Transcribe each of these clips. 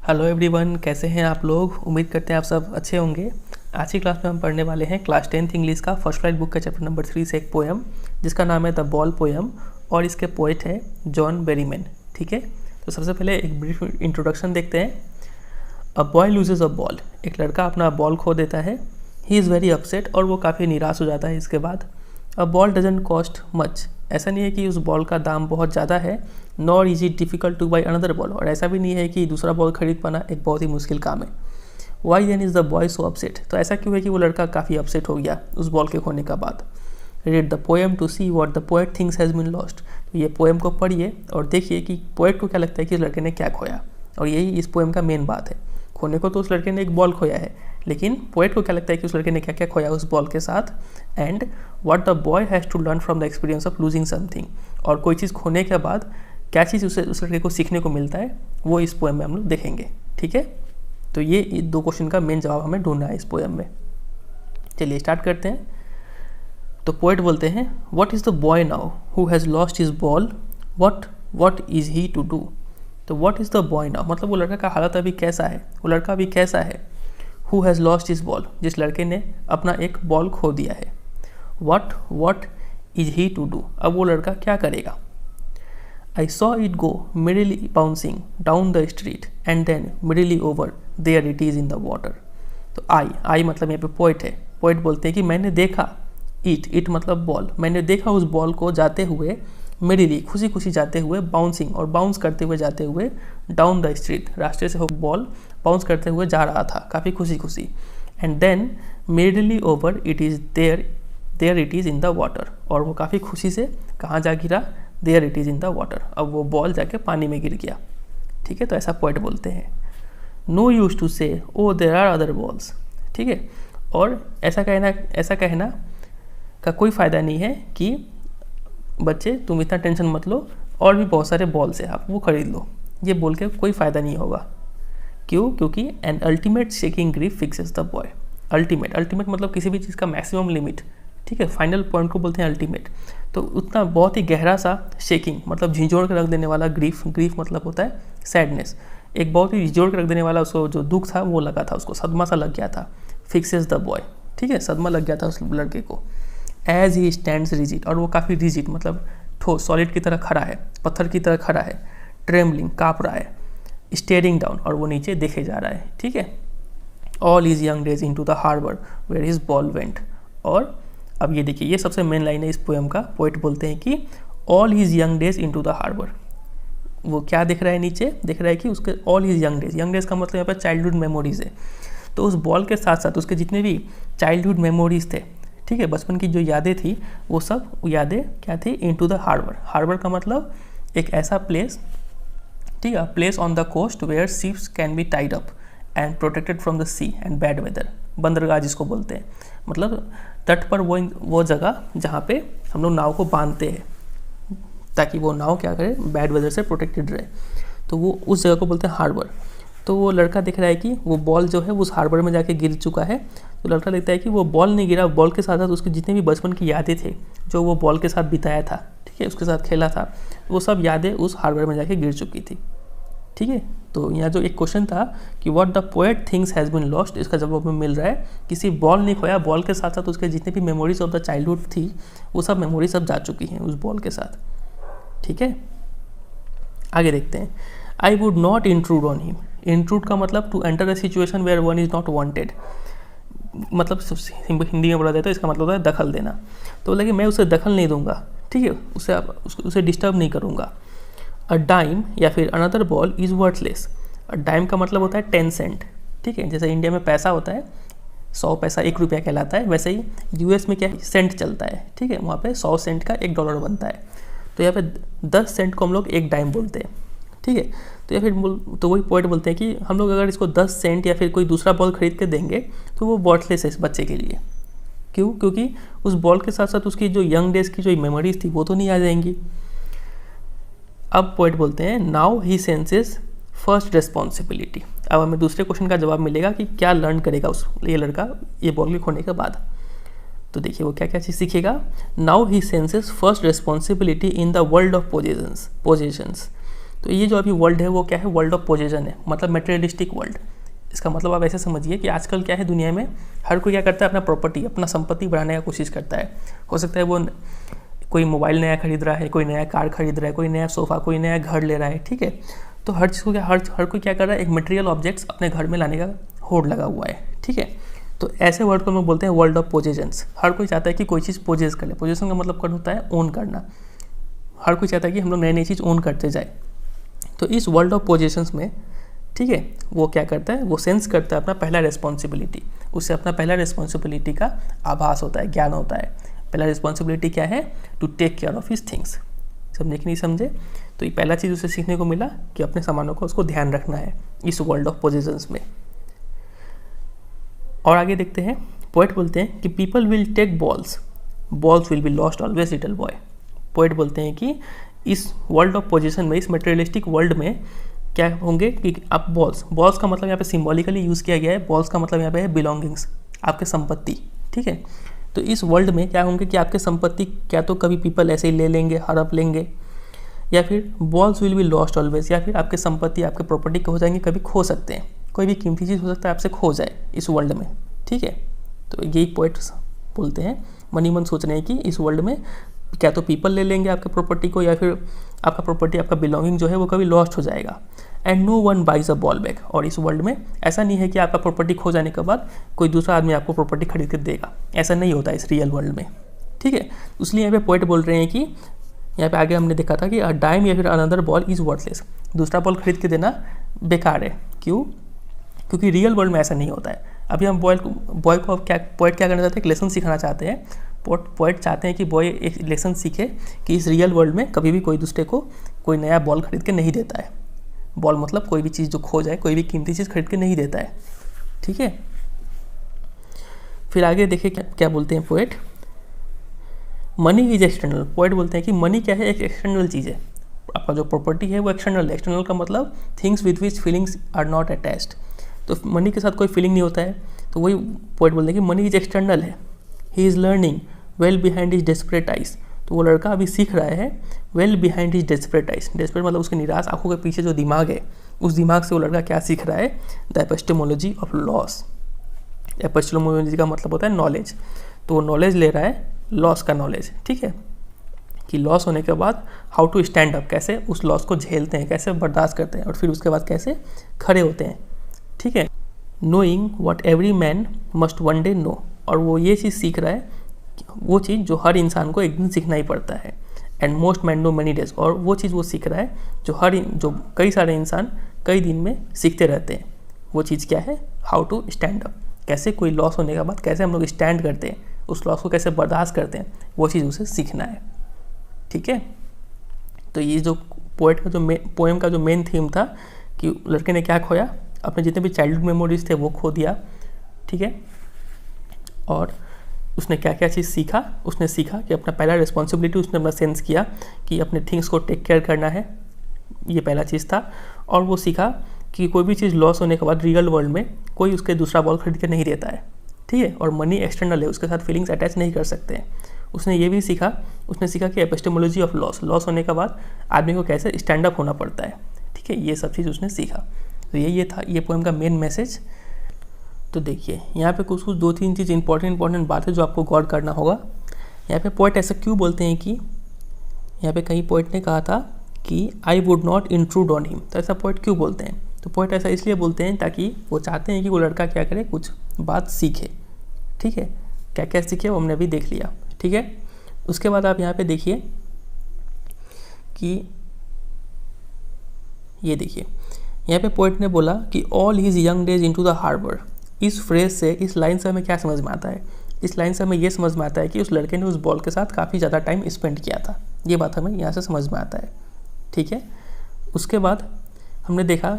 Hello everyone, कैसे हैं आप लोग। उम्मीद करते हैं आप सब अच्छे होंगे। आज की क्लास में हम पढ़ने वाले हैं क्लास 10th इंग्लिश का फर्स्ट फ्लाइट बुक का चैप्टर नंबर 3 से एक पोएम जिसका नाम है द बॉल पोएम और इसके पोएट है जॉन बेरीमैन। ठीक है, तो सबसे पहले एक ब्रीफ इंट्रोडक्शन देखते हैं। A boy loses a ball, एक लड़का अपना बॉल खो देता है। ही इज़ वेरी अपसेट, और वो काफ़ी निराश हो जाता है। इसके बाद a ball doesn't cost much, ऐसा नहीं है कि उस बॉल का दाम बहुत ज़्यादा है। Nor is it difficult two by another ball, और ऐसा भी नहीं है कि दूसरा बॉल खरीद पाना एक बहुत ही मुश्किल काम है। Why then is the boy so upset, तो ऐसा क्यों है कि वो लड़का काफ़ी अपसेट हो गया उस बॉल के खोने का बाद। Read the poem to see what the poet thinks has been lost, तो ये पोएम को पढ़िए और देखिए कि पोएट को क्या लगता है कि उस लड़के ने क्या खोया। और यही इस पोएम का मेन बात है। खोने को तो उस लड़के ने एक बॉल खोया है, लेकिन पोएट को क्या लगता है कि उस लड़के ने क्या क्या खोया उस बॉल के साथ। And what the boy has to learn from the experience of losing something, और कोई चीज़ खोने के बाद क्या चीज़ उस लड़के को सीखने को मिलता है, वो इस पोएम में हम लोग देखेंगे। ठीक है, तो ये दो क्वेश्चन का मेन जवाब हमें ढूंढना है इस पोएम में। चलिए स्टार्ट करते हैं। तो पोएट बोलते हैं, what is the boy now who has lost his ball, what is he to do. तो what is the boy now मतलब वो लड़का का हालत अभी कैसा है, वो लड़का अभी कैसा है। Who has lost his ball, जिस लड़के ने अपना एक बॉल खो दिया है। What is he to do, अब वो लड़का क्या करेगा। I saw it go merrily bouncing down the street and then merrily over there it is in the water। तो I मतलब यहाँ पे पोइट है। पोइट बोलते हैं कि मैंने देखा, इट मतलब बॉल, मैंने देखा उस बॉल को जाते हुए मेरिली खुशी खुशी जाते हुए, बाउंसिंग और बाउंस करते हुए जाते हुए, डाउन द स्ट्रीट रास्ते से हो बॉल बाउंस करते हुए जा रहा था काफ़ी खुशी खुशी। And then merrily over it is there it is in the water, और वो काफ़ी खुशी से कहाँ जा गिरा, there it is in the water, अब वो बॉल जाके पानी में गिर गया। ठीक है, तो ऐसा पोएट बोलते हैं। नो यूज टू से oh there are other balls, ठीक है, और ऐसा कहना का कोई फ़ायदा नहीं है कि बच्चे तुम इतना टेंशन मत लो, और भी बहुत सारे बॉल्स हैं आप वो खरीद लो, ये बोल के कोई फ़ायदा नहीं होगा। क्यों? क्योंकि an ultimate shaking grief fixes the boy. Ultimate मतलब किसी भी चीज़ का मैक्सिमम लिमिट, ठीक है, फाइनल पॉइंट को बोलते हैं अल्टीमेट। तो उतना बहुत ही गहरा सा शेकिंग मतलब झिझोड़ के रख देने वाला, ग्रीफ मतलब होता है सैडनेस, एक बहुत ही झिझोड़ के रख देने वाला उसको जो दुख था वो लगा था, उसको सदमा सा लग गया था। फिक्सेस द बॉय, ठीक है, सदमा लग गया था उस लड़के को। एज ही स्टैंड्स रिजिड, और वो काफ़ी रिजिड मतलब ठोस सॉलिड की तरह खड़ा है, पत्थर की तरह खड़ा है। ट्रेमलिंग काँप रहा है। स्टेयरिंग डाउन, और वो नीचे देखे जा रहा है। ठीक है, all is young days into the harbour where his ball went. और अब ये देखिए, ये सबसे मेन लाइन है इस पोएम का। पोएट बोलते हैं कि all his young days into the harbour, वो क्या दिख रहा है नीचे, दिख रहा है कि उसके ऑल हिज यंग डेज का मतलब यहाँ पर चाइल्डहुड मेमोरीज है। तो उस बॉल के साथ साथ उसके जितने भी चाइल्डहुड मेमोरीज थे, ठीक है, बचपन की जो यादें थी, वो सब यादें क्या थी, into the harbour. Harbour का मतलब एक ऐसा प्लेस, ठीक है, place on the coast where ships can be tied up and protected from the sea and bad weather. बंदरगाह जिसको बोलते हैं, मतलब तट पर वो जगह जहाँ पे हम लोग नाव को बांधते हैं ताकि वो नाव क्या करे, बैड वेदर से प्रोटेक्टेड रहे, तो वो उस जगह को बोलते हैं हार्बर। तो वो लड़का दिख रहा है कि वो बॉल जो है वो उस हार्बर में जाके गिर चुका है। तो लड़का लगता है कि वो बॉल नहीं गिरा, बॉल के साथ साथ उसके जितने भी बचपन की यादें थे जो वो बॉल के साथ बिताया था, ठीक है, उसके साथ खेला था, वो सब यादें उस हार्बर में जाके गिर चुकी थी। ठीक है, तो यहाँ जो एक क्वेश्चन था कि what the poet thinks has been lost, इसका जवाब हमें मिल रहा है किसी बॉल नहीं खोया, बॉल के साथ साथ उसके जितने भी मेमोरीज ऑफ द चाइल्डहुड थी वो सब मेमोरी सब जा चुकी हैं उस बॉल के साथ। ठीक है, आगे देखते हैं। I would not intrude on him. Intrude का मतलब to enter a situation where one is not wanted, मतलब हिंदी में बोला जाए तो इसका मतलब होता है दखल देना। तो लगे मैं उसे दखल नहीं दूंगा, ठीक है, उसे डिस्टर्ब नहीं करूँगा। अ डाइम या फिर another ball is worthless. Dime का मतलब होता है 10 सेंट, ठीक है, जैसे इंडिया में पैसा होता है 100 पैसा 1 रुपया कहलाता है, वैसे ही यूएस में क्या सेंट चलता है, ठीक है, वहाँ पे 100 सेंट का $1 बनता है। तो यहाँ पे 10 सेंट को हम लोग एक डाइम बोलते हैं। ठीक है, तो या फिर तो वही पॉइंट बोलते हैं कि हम लोग अगर इसको 10 सेंट या फिर कोई दूसरा बॉल खरीद के देंगे तो वो वर्थलेस है इस बच्चे के लिए। क्यों? क्योंकि उस बॉल के साथ साथ उसकी जो यंग डेज की जो मेमोरीज थी वो तो नहीं आ जाएंगी। अब पोएट बोलते हैं now he senses first responsibility. अब हमें दूसरे क्वेश्चन का जवाब मिलेगा कि क्या लर्न करेगा ये लड़का ये बॉल के खोने के बाद। तो देखिए वो क्या क्या चीज़ सीखेगा। Now he senses first responsibility in the world of possessions. तो ये जो अभी वर्ल्ड है वो क्या है, वर्ल्ड ऑफ पोजेशन है, मतलब मटेरियलिस्टिक वर्ल्ड। इसका मतलब आप ऐसे समझिए कि आजकल क्या है दुनिया में हर कोई क्या करता है, अपना प्रॉपर्टी, अपना संपत्ति बढ़ाने का कोशिश करता है। हो सकता है वो कोई मोबाइल नया खरीद रहा है, कोई नया कार खरीद रहा है, कोई नया सोफ़ा, कोई नया घर ले रहा है, ठीक है। तो हर चीज़ को क्या हर कोई क्या कर रहा है, एक मटेरियल ऑब्जेक्ट्स अपने घर में लाने का होड़ लगा हुआ है, ठीक है। तो ऐसे वर्ड को हम लोग बोलते हैं वर्ल्ड ऑफ पोजेशंस। हर कोई चाहता है कि कोई चीज़ पोजेस कर ले। पोजेशन का मतलब क्या होता है, ओन करना। हर कोई चाहता है कि हम लोग नई नई चीज़ ओन करते जाए। तो इस वर्ल्ड ऑफ पोजेशंस में, ठीक है, वो क्या करता है, वो सेंस करता है अपना पहला रिस्पॉन्सिबिलिटी। उससे अपना पहला रिस्पॉन्सिबिलिटी का आभास होता है, ज्ञान होता है। पहला रिस्पॉन्सिबिलिटी क्या है, to take care of his things. समझे कि नहीं समझे? तो ये पहला चीज़ उसे सीखने को मिला कि अपने सामानों को उसको ध्यान रखना है इस वर्ल्ड ऑफ पोजेशंस में। और आगे देखते हैं, पोएट बोलते हैं कि people will take balls, balls will be lost always little boy. Poet बोलते हैं कि इस वर्ल्ड ऑफ पोजीशन में, इस मटेरियलिस्टिक वर्ल्ड में क्या होंगे कि आप बॉल्स का मतलब यहाँ पे सिंबॉलिकली यूज़ किया गया है। बॉल्स का मतलब यहाँ पे है बिलोंगिंग्स, आपके संपत्ति, ठीक है। तो इस वर्ल्ड में क्या होंगे कि आपके संपत्ति क्या तो कभी पीपल ऐसे ही ले लेंगे, हड़प लेंगे, या फिर balls will be lost always, या फिर आपके संपत्ति, आपके प्रॉपर्टी हो जाएंगे, कभी खो सकते हैं। कोई भी कीमती चीज़ हो सकता है आपसे खो जाए इस वर्ल्ड में, ठीक है। तो यही पोएट्स बोलते हैं, मन ही मन सोच रहे हैं कि इस वर्ल्ड में क्या तो पीपल ले लेंगे आपके प्रॉपर्टी को, या फिर आपका प्रॉपर्टी, आपका बिलोंगिंग जो है वो कभी लॉस्ट हो जाएगा। And no one buys a ball back. और इस वर्ल्ड में ऐसा नहीं है कि आपका प्रॉपर्टी खो जाने के बाद कोई दूसरा आदमी आपको प्रॉपर्टी खरीद कर देगा। ऐसा नहीं होता इस रियल वर्ल्ड में, ठीक है। इसलिए यहाँ पे पोएट बोल रहे हैं कि यहाँ पे आगे हमने देखा था कि अ डाइम या फिर अनदर बॉल इज़ वर्थलेस। दूसरा बॉल खरीद के देना बेकार है। क्यों? क्योंकि रियल वर्ल्ड में ऐसा नहीं होता है। अभी हम बॉय को पोएट क्या करना चाहते हैं, एक लेसन सिखाना चाहते हैं। पोएट चाहते हैं कि बॉय एक लेसन सीखे कि इस रियल वर्ल्ड में कभी भी कोई दूसरे को कोई नया बॉल खरीद के नहीं देता है। बॉल मतलब कोई भी चीज़ जो खो जाए, कोई भी कीमती चीज़ खरीद के नहीं देता है, ठीक है। फिर आगे देखिए क्या बोलते हैं poet, money is external. Poet बोलते हैं कि मनी क्या है, एक एक्सटर्नल चीज़ है। आपका जो प्रॉपर्टी है वो एक्सटर्नल है। एक्सटर्नल का मतलब things with which feelings are not attached. तो मनी के साथ कोई फीलिंग नहीं होता है, तो वही पोएट बोलते हैं कि मनी इज एक्सटर्नल है। He is learning well behind his desperate eyes. तो वो लड़का अभी सीख रहा है well behind his desperate eyes. Desperate मतलब उसके निराश आंखों के पीछे जो दिमाग है, उस दिमाग से वो लड़का क्या सीख रहा है, the epistemology of loss. Epistemology का मतलब होता है नॉलेज। तो वो नॉलेज ले रहा है, लॉस का नॉलेज, ठीक है, कि लॉस होने के बाद हाउ टू स्टैंड अप, कैसे उस लॉस को झेलते हैं, कैसे बर्दाश्त करते हैं, और फिर उसके बाद कैसे खड़े होते हैं, ठीक है। Knowing what every man must one day know. और वो ये चीज़ सीख रहा है, वो चीज़ जो हर इंसान को एक दिन सीखना ही पड़ता है। And most man know many days. और वो चीज़ वो सीख रहा है जो कई सारे इंसान कई दिन में सीखते रहते हैं। वो चीज़ क्या है, हाउ टू स्टैंड अप, कैसे कोई लॉस होने के बाद कैसे हम लोग स्टैंड करते हैं, उस लॉस को कैसे बर्दाश्त करते हैं, वो चीज़ उसे सीखना है, ठीक है। तो ये जो पोएट का जो पोएम का जो मेन थीम था कि लड़के ने क्या खोया, अपने जितने भी चाइल्डहुड मेमोरीज थे वो खो दिया, ठीक है। और उसने क्या क्या चीज़ सीखा, उसने सीखा कि अपना पहला रिस्पॉन्सिबिलिटी उसने अपना सेंस किया कि अपने थिंग्स को टेक केयर करना है, ये पहला चीज़ था। और वो सीखा कि कोई भी चीज़ लॉस होने के बाद रियल वर्ल्ड में कोई उसके दूसरा बॉल खरीद के नहीं देता है, ठीक है। और मनी एक्सटर्नल है, उसके साथ फीलिंग्स अटैच नहीं कर सकते हैं। उसने ये भी सीखा, उसने सीखा कि एपिस्टेमोलॉजी ऑफ लॉस होने के बाद आदमी को कैसे स्टैंड अप होना पड़ता है, ठीक है। ये सब चीज़ उसने सीखा। तो ये था ये पोएम का मेन मैसेज। तो देखिए यहाँ पे कुछ दो तीन चीज़ इंपॉर्टेंट बात है जो आपको गौर करना होगा। यहाँ पे पोएट ऐसा क्यों बोलते हैं कि यहाँ पे कहीं पोएट ने कहा था कि आई would not intrude on him. तो ऐसा पोएट क्यों बोलते हैं? तो पोएट ऐसा इसलिए बोलते हैं ताकि वो चाहते हैं कि वो लड़का क्या करे, कुछ बात सीखे, ठीक है। क्या क्या सीखे वो हमने अभी देख लिया, ठीक है। उसके बाद आप यहाँ पे देखिए कि ये देखिए यहाँ पे पोएट ने बोला कि all his young days into the harbour. इस फ्रेज से, इस लाइन से हमें क्या समझ में आता है? इस लाइन से हमें ये समझ में आता है कि उस लड़के ने उस बॉल के साथ काफ़ी ज़्यादा टाइम स्पेंड किया था। ये बात हमें यहाँ से समझ में आता है, ठीक है। उसके बाद हमने देखा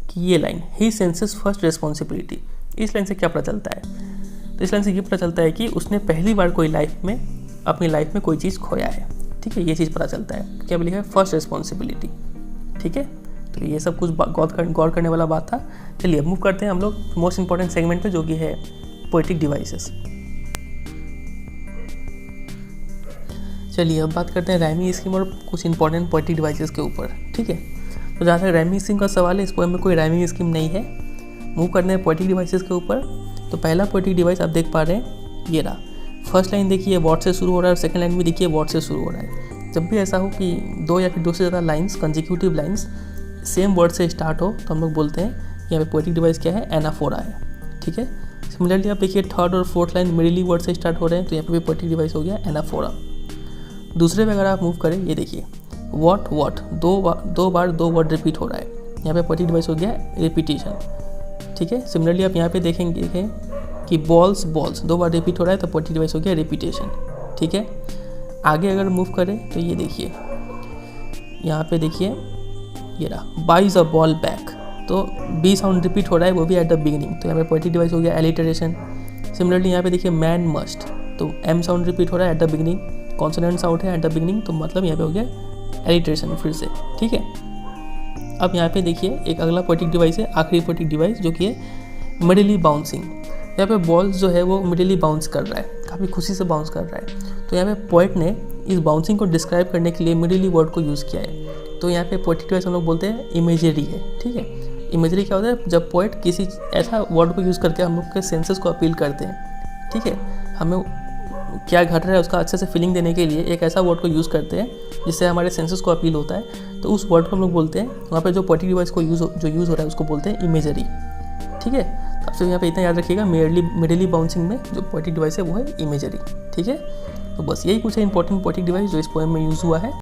कि ये लाइन, ही सेंसेस फर्स्ट रिस्पॉन्सिबिलिटी। इस लाइन से क्या पता चलता है? तो इस लाइन से ये पता चलता है कि उसने पहली बार अपनी लाइफ में कोई चीज़ खोया है, ठीक है। ये चीज़ पता चलता है। क्या लिखा है? फर्स्ट रिस्पॉन्सिबिलिटी, ठीक है। तो ये सब कुछ गौर करने वाला बात था। चलिए मूव करते हैं हम लोग मोस्ट इंपॉर्टेंट सेगमेंट पे, जो कि है पोएटिक डिवाइसेस। चलिए अब बात करते हैं राइमिंग स्कीम और कुछ इंपॉर्टेंट पोएटिक डिवाइसेस के ऊपर, ठीक है। तो जहाँ तक राइमिंग स्कीम का सवाल है, इस पोएम में कोई राइमिंग स्कीम नहीं है। मूव करने हैं पोएटिक डिवाइसेस के ऊपर। तो पहला पोएटिक डिवाइस आप देख पा रहे हैं, ये रहा। फर्स्ट लाइन देखिए व्हाट से शुरू हो रहा है और सेकंड लाइन भी देखिए व्हाट से शुरू हो रहा है। जब भी ऐसा हो कि दो या फिर दो से ज़्यादा lines consecutive lines same word से स्टार्ट हो तो हम लोग बोलते हैं कि यहाँ पे पोएटिक डिवाइस क्या है, एनाफोरा है। ठीक है, सिमिलरली आप देखिए थर्ड और फोर्थ लाइन मिडिली वर्ड से स्टार्ट हो रहे हैं तो यहाँ पे भी पोएटिक डिवाइस हो गया एनाफोरा। दूसरे पे अगर आप मूव करें, ये देखिए वॉट दो बार दो वर्ड रिपीट हो रहा है, यहाँ पे पोएटिक डिवाइस हो गया रिपीटिशन। ठीक है, सिमिलरली आप यहाँ पे देखेंगे कि बॉल्स दो बार रिपीट हो रहा है तो पोएटिक डिवाइस हो गया रिपीटेशन। ठीक है, आगे अगर मूव करें तो ये देखिए यहाँ पे देखिए ये रहा बाइज अ बॉल बैक, तो बी साउंड रिपीट हो रहा है वो भी एट द बिगिनिंग, तो यहाँ पे पोएटिक डिवाइस हो गया एलिटरेशन। सिमिलरली यहाँ पे देखिए मैन मस्ट, तो एम साउंड रिपीट हो रहा है at the beginning, consonant sound है एट द बिगिनिंग, तो मतलब यहाँ पे हो गया एलिटरेशन फिर से। ठीक है, अब यहाँ पे देखिए एक अगला पोएटिक डिवाइस है, आखिरी पोएटिक डिवाइस जो कि है मिडिली बाउंसिंग। यहाँ पे बॉल्स जो है वो मिडिली बाउंस कर रहा है, काफ़ी खुशी से बाउंस कर रहा है। तो यहाँ पे पोएट ने इस बाउंसिंग को डिस्क्राइब करने के लिए मिडिली वर्ड को यूज़ किया है। तो यहाँ पे पोएटिक डिवाइस हम लोग बोलते हैं इमेजरी है। ठीक है, इमेजरी क्या होता है, जब पोएट किसी ऐसा वर्ड को यूज़ करके हम लोग के सेंसेस को अपील करते हैं। ठीक है, हमें क्या घट रहा है उसका अच्छे से फीलिंग देने के लिए एक ऐसा वर्ड को यूज़ करते हैं जिससे हमारे सेंसेस को अपील होता है, तो उस वर्ड को हम लोग बोलते हैं, वहाँ पे जो पोएटिक डिवाइस को यूज़ हो रहा है उसको बोलते हैं इमेजरी। ठीक है, अब सिर्फ यहाँ पे इतना याद रखिएगा, मिडिली बाउंसिंग में जो पोएटिक डिवाइस है वो है इमेजरी। ठीक है, तो बस यही कुछ है इंपॉर्टेंट पोएटिक डिवाइस जो इस पोएम में यूज़ हुआ है।